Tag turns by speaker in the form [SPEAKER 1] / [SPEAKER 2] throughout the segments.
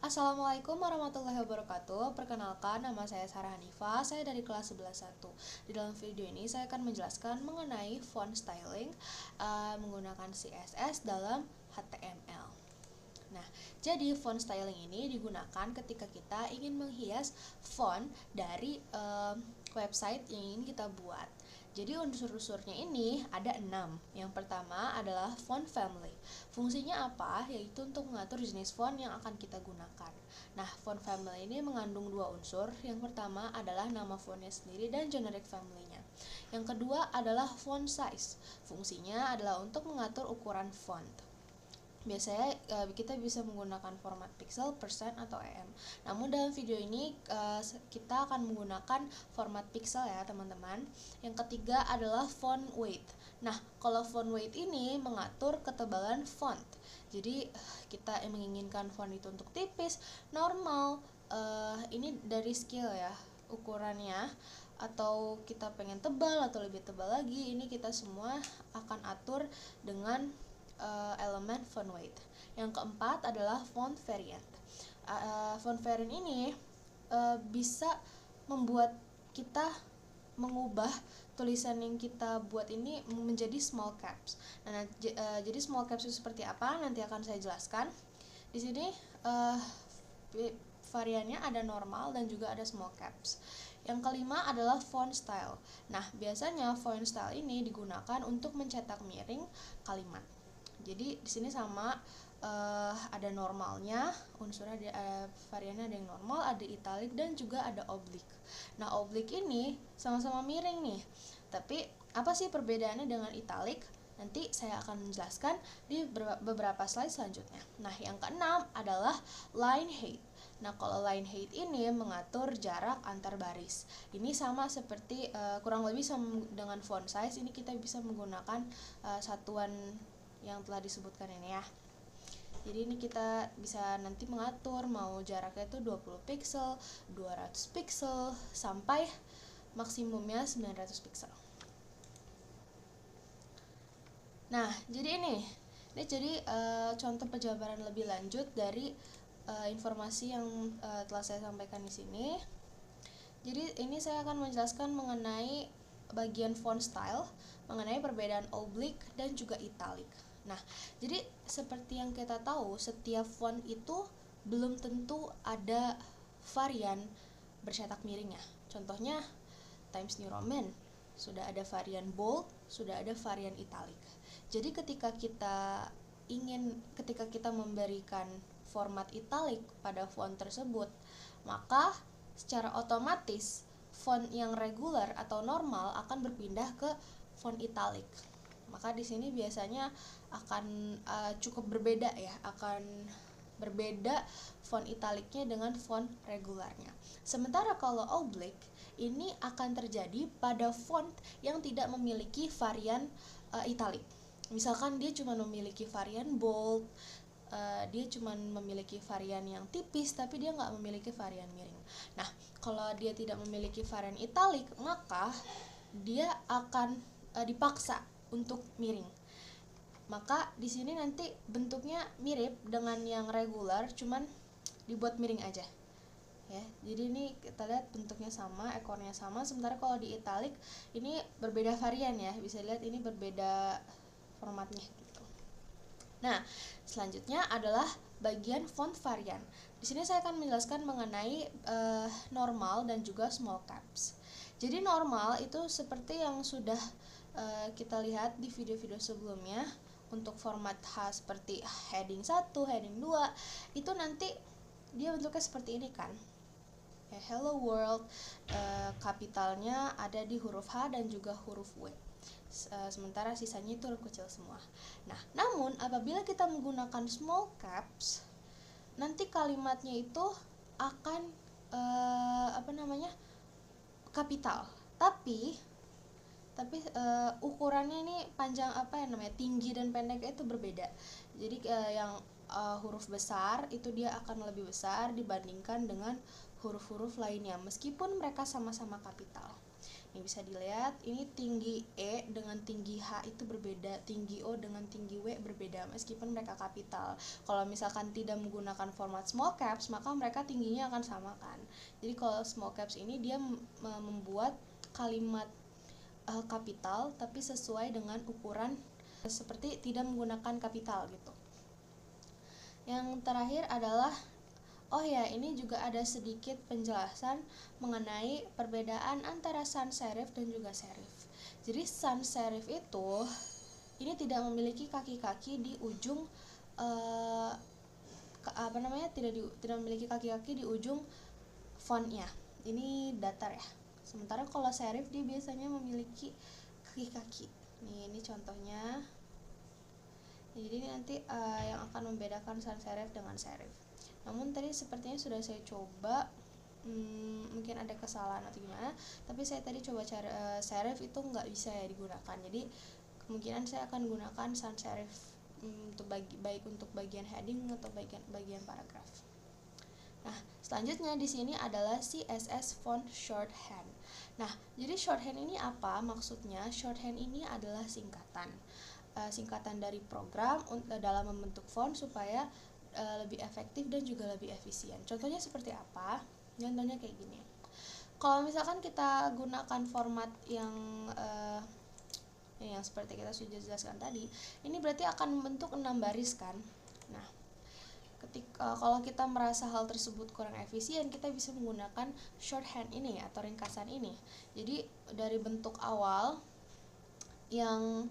[SPEAKER 1] Assalamualaikum warahmatullahi wabarakatuh. Perkenalkan, nama saya Sarah Hanifah. Saya dari kelas 11-1. Di dalam video ini saya akan menjelaskan mengenai font styling menggunakan CSS dalam HTML. Nah, jadi font styling ini digunakan ketika kita ingin menghias font dari website yang ingin kita buat. Jadi unsur-unsurnya ini ada 6. Yang pertama adalah font family. Fungsinya apa? Yaitu untuk mengatur jenis font yang akan kita gunakan. Nah, font family ini mengandung 2 unsur. Yang pertama adalah nama fontnya sendiri dan generic family-nya. Yang kedua adalah font size. Fungsinya adalah untuk mengatur ukuran font. Biasanya kita bisa menggunakan format pixel, persen, atau em. Namun dalam video ini kita akan menggunakan format pixel ya teman-teman. Yang ketiga adalah font weight. Nah, kalau font weight ini mengatur ketebalan font. Jadi kita menginginkan font itu untuk tipis, normal, ini dari skill ya ukurannya, atau kita pengen tebal atau lebih tebal lagi, ini kita semua akan atur dengan elemen font weight. Yang keempat adalah font variant. Font variant ini bisa membuat kita mengubah tulisan yang kita buat ini menjadi small caps. Nah, jadi small caps itu seperti apa? Nanti akan saya jelaskan. Di sini variannya ada normal dan juga ada small caps. Yang kelima adalah font style. Nah, biasanya font style ini digunakan untuk mencetak miring kalimat. Jadi di sini sama ada normalnya, unsurnya variannya ada yang normal, ada italic dan juga ada oblique. Nah, oblique ini sama-sama miring nih. Tapi apa sih perbedaannya dengan italic? Nanti saya akan menjelaskan di beberapa slide selanjutnya. Nah, yang keenam adalah line height. Nah, kalau line height ini mengatur jarak antar baris. Ini sama seperti kurang lebih sama dengan font size. Ini kita bisa menggunakan satuan yang telah disebutkan ini ya. Jadi ini kita bisa nanti mengatur mau jaraknya itu 20 pixel, 200 pixel, sampai maksimumnya 900 pixel. Nah, jadi ini jadi contoh penjabaran lebih lanjut dari informasi yang telah saya sampaikan di sini. Jadi ini saya akan menjelaskan mengenai bagian font style, mengenai perbedaan oblique dan juga italic. Nah, jadi seperti yang kita tahu, setiap font itu belum tentu ada varian bercetak miringnya. Contohnya Times New Roman, sudah ada varian bold, sudah ada varian italic. Jadi ketika kita memberikan format italic pada font tersebut, maka secara otomatis font yang regular atau normal akan berpindah ke font italic. Maka di sini biasanya akan cukup berbeda ya, akan berbeda font italicnya dengan font regularnya. Sementara kalau oblique ini akan terjadi pada font yang tidak memiliki varian italic. Misalkan dia cuma memiliki varian bold, dia cuma memiliki varian yang tipis, tapi dia nggak memiliki varian miring. Nah, kalau dia tidak memiliki varian italic, maka dia akan dipaksa untuk miring. Maka di sini nanti bentuknya mirip dengan yang regular, cuman dibuat miring aja. Ya, jadi ini kita lihat bentuknya sama, ekornya sama. Sementara kalau di italic ini berbeda varian ya, bisa lihat ini berbeda formatnya gitu. Nah, selanjutnya adalah bagian font varian. Di sini saya akan menjelaskan mengenai normal dan juga small caps. Jadi normal itu seperti yang sudah kita lihat di video-video sebelumnya. Untuk format khas seperti heading 1, heading 2, itu nanti dia bentuknya seperti ini kan. Ya, hello world, kapitalnya ada di huruf H dan juga huruf W. Sementara sisanya itu huruf kecil semua. Nah, namun apabila kita menggunakan small caps, nanti kalimatnya itu akan kapital. Tapi ukurannya ini panjang tinggi dan pendek itu berbeda. Jadi yang huruf besar itu dia akan lebih besar dibandingkan dengan huruf-huruf lainnya meskipun mereka sama-sama kapital. Ini bisa dilihat, ini tinggi E dengan tinggi H itu berbeda, tinggi O dengan tinggi W berbeda meskipun mereka kapital. Kalau misalkan tidak menggunakan format small caps, maka mereka tingginya akan sama kan. Jadi kalau small caps ini dia membuat kalimat kapital tapi sesuai dengan ukuran seperti tidak menggunakan kapital gitu. Yang terakhir adalah ini juga ada sedikit penjelasan mengenai perbedaan antara sans serif dan juga serif. Jadi sans serif itu ini tidak memiliki kaki-kaki di ujung tidak memiliki kaki-kaki di ujung fontnya. Ini datar ya. Sementara kalau serif dia biasanya memiliki kaki-kaki. Ini contohnya. Jadi nanti yang akan membedakan sans serif dengan serif. Namun tadi sepertinya sudah saya coba, mungkin ada kesalahan atau gimana, tapi saya tadi coba cari serif itu nggak bisa ya digunakan. Jadi kemungkinan saya akan gunakan sans serif untuk baik untuk bagian heading atau bagian paragraf. Nah, selanjutnya di sini adalah CSS font shorthand. Nah, jadi shorthand ini apa maksudnya? Shorthand ini adalah singkatan dari program dalam membentuk font supaya lebih efektif dan juga lebih efisien. Contohnya seperti apa? Contohnya kayak gini. Kalau misalkan kita gunakan format yang seperti kita sudah jelaskan tadi, ini berarti akan membentuk 6 baris kan. Nah, kalau kita merasa hal tersebut kurang efisien, kita bisa menggunakan shorthand ini atau ringkasan ini. Jadi dari bentuk awal yang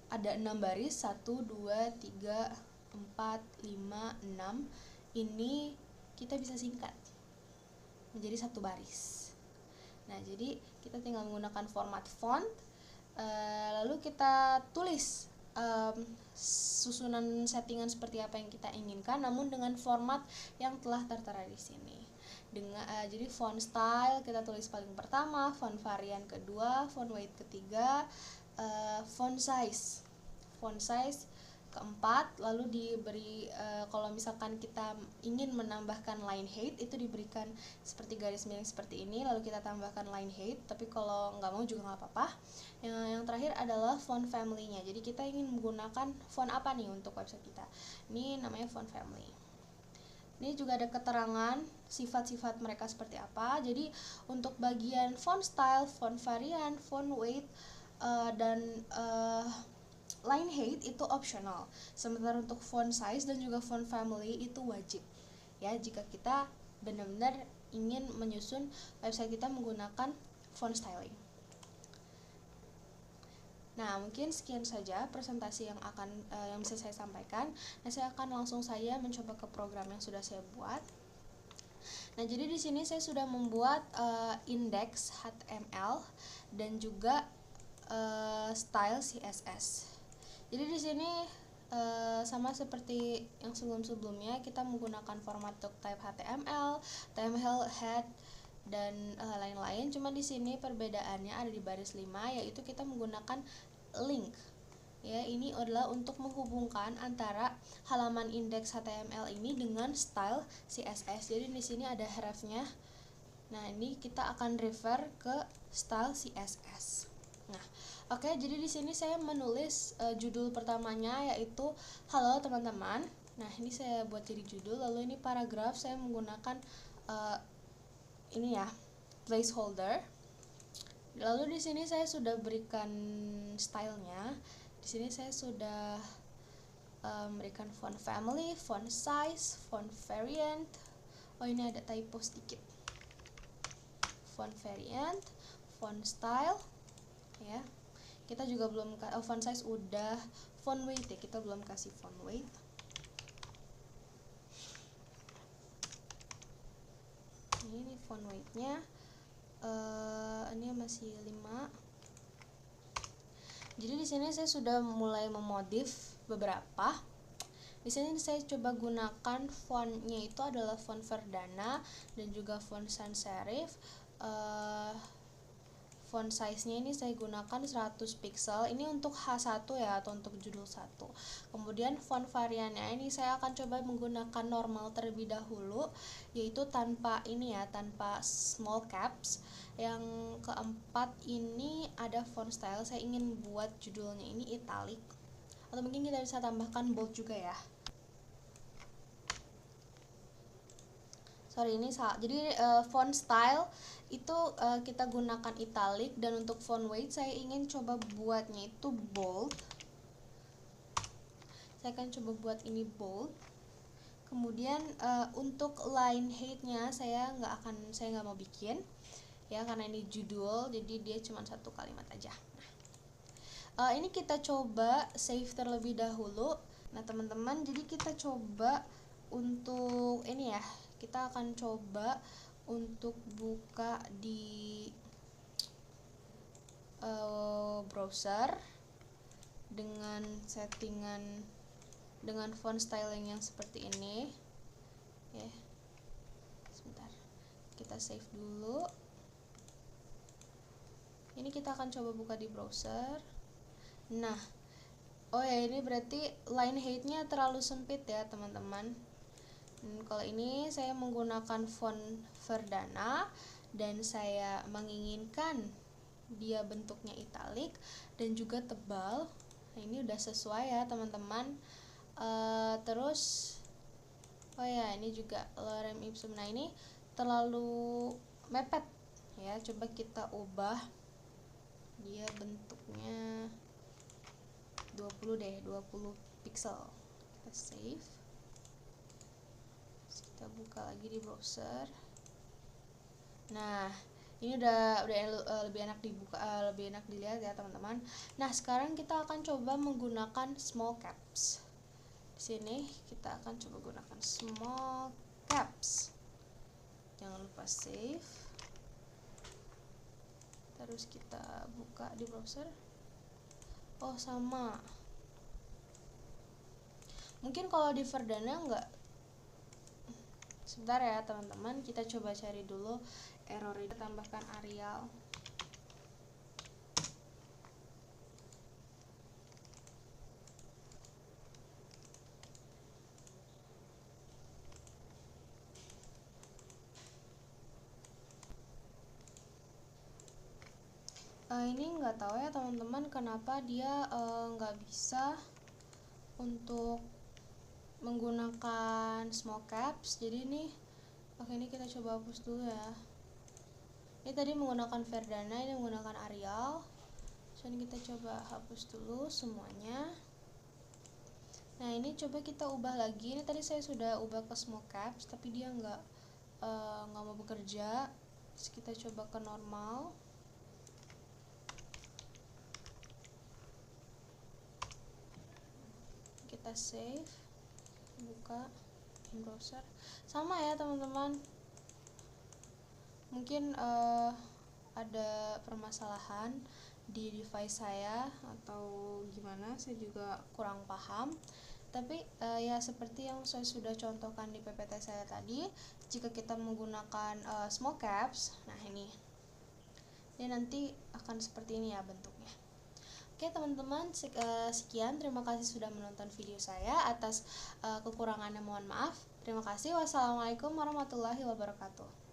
[SPEAKER 1] ada 6 baris, 1, 2, 3, 4, 5, 6, ini kita bisa singkat menjadi 1 baris. Nah, jadi kita tinggal menggunakan format font, lalu kita tulis susunan settingan seperti apa yang kita inginkan, namun dengan format yang telah tertera di sini. Jadi font style kita tulis paling pertama, font varian kedua, font weight ketiga, font size keempat, lalu diberi kalau misalkan kita ingin menambahkan line height itu diberikan seperti garis miring seperti ini, lalu kita tambahkan line height, tapi kalau nggak mau juga nggak apa-apa. Yang terakhir adalah font family-nya. Jadi kita ingin menggunakan font apa nih untuk website kita? Ini namanya font family. Ini juga ada keterangan sifat-sifat mereka seperti apa. Jadi untuk bagian font style, font varian, font weight, dan line height itu optional. Sementara untuk font size dan juga font family itu wajib. Ya, jika kita benar-benar ingin menyusun website kita menggunakan font styling. Nah, mungkin sekian saja presentasi yang bisa saya sampaikan. Nah, saya akan langsung saja mencoba ke program yang sudah saya buat. Nah, jadi di sini saya sudah membuat index HTML dan juga style CSS. Jadi di sini sama seperti yang sebelum-sebelumnya, kita menggunakan format doctype HTML, HTML head dan lain-lain. Cuma di sini perbedaannya ada di baris 5, yaitu kita menggunakan link. Ya, ini adalah untuk menghubungkan antara halaman indeks HTML ini dengan style CSS. Jadi di sini ada hrefnya. Nah, ini kita akan refer ke style CSS. Nah, oke, jadi di sini saya menulis judul pertamanya yaitu halo teman-teman. Nah, ini saya buat jadi judul. Lalu ini paragraf saya menggunakan ini ya, placeholder. Lalu di sini saya sudah berikan stylenya. Di sini saya sudah berikan font family, font size, font variant. Oh, ini ada typo sedikit. Font variant, font style. Ya, kita juga belum font size udah, font weight ya, kita belum kasih font weight. Ini font weightnya ini masih 5. Jadi di sini saya sudah mulai memodif beberapa. Di sini saya coba gunakan fontnya itu adalah font Verdana dan juga font sans serif. font size-nya ini saya gunakan 100 pixel. Ini untuk H1 ya, atau untuk judul 1. Kemudian font variannya ini saya akan coba menggunakan normal terlebih dahulu, yaitu tanpa ini ya, tanpa small caps. Yang keempat ini ada font style, saya ingin buat judulnya ini italic, atau mungkin kita bisa tambahkan bold juga ya. Sorry, ini salah. Jadi font style itu kita gunakan italic, dan untuk font weight saya ingin coba buatnya itu bold. Saya akan coba buat ini bold. Kemudian untuk line height-nya saya nggak mau bikin ya, karena ini judul, jadi dia cuma satu kalimat aja. Ini kita coba save terlebih dahulu. Nah teman-teman, jadi kita coba untuk ini ya, kita akan coba untuk buka di browser dengan settingan dengan font styling yang seperti ini ya. Sebentar, kita save dulu. Ini kita akan coba buka di browser. Nah, oh ya, ini berarti line height-nya terlalu sempit ya teman-teman. Kalau ini saya menggunakan font Verdana, dan saya menginginkan dia bentuknya italic dan juga tebal. Nah, ini udah sesuai ya teman-teman. Terus oh ya, ini juga lorem ipsum. Nah, ini terlalu mepet ya, coba kita ubah dia bentuknya 20 pixel. Kita save. Kita buka lagi di browser. Nah, ini udah lebih enak dibuka, lebih enak dilihat ya teman-teman. Nah, sekarang kita akan coba menggunakan small caps. Di sini kita akan coba gunakan small caps. Jangan lupa save. Terus kita buka di browser. Oh, sama. Mungkin kalau di Verdana enggak. Sebentar ya teman-teman, kita coba cari dulu error ini. Tambahkan Arial. Ini nggak tahu ya teman-teman kenapa dia nggak bisa untuk menggunakan small caps. Jadi ini oke, ini kita coba hapus dulu ya. Ini tadi menggunakan Verdana, ini menggunakan Arial. So, ini kita coba hapus dulu semuanya. Nah, ini coba kita ubah lagi. Ini tadi saya sudah ubah ke small caps, tapi dia nggak mau bekerja. Terus kita coba ke normal. Kita save, buka browser. Sama ya teman-teman, mungkin ada permasalahan di device saya atau gimana, saya juga kurang paham. Tapi ya seperti yang saya sudah contohkan di PPT saya tadi, jika kita menggunakan small caps, nah ini nanti akan seperti ini ya bentuknya. Oke teman-teman, sekian, terima kasih sudah menonton video saya. Atas kekurangannya mohon maaf. Terima kasih. Wassalamualaikum warahmatullahi wabarakatuh.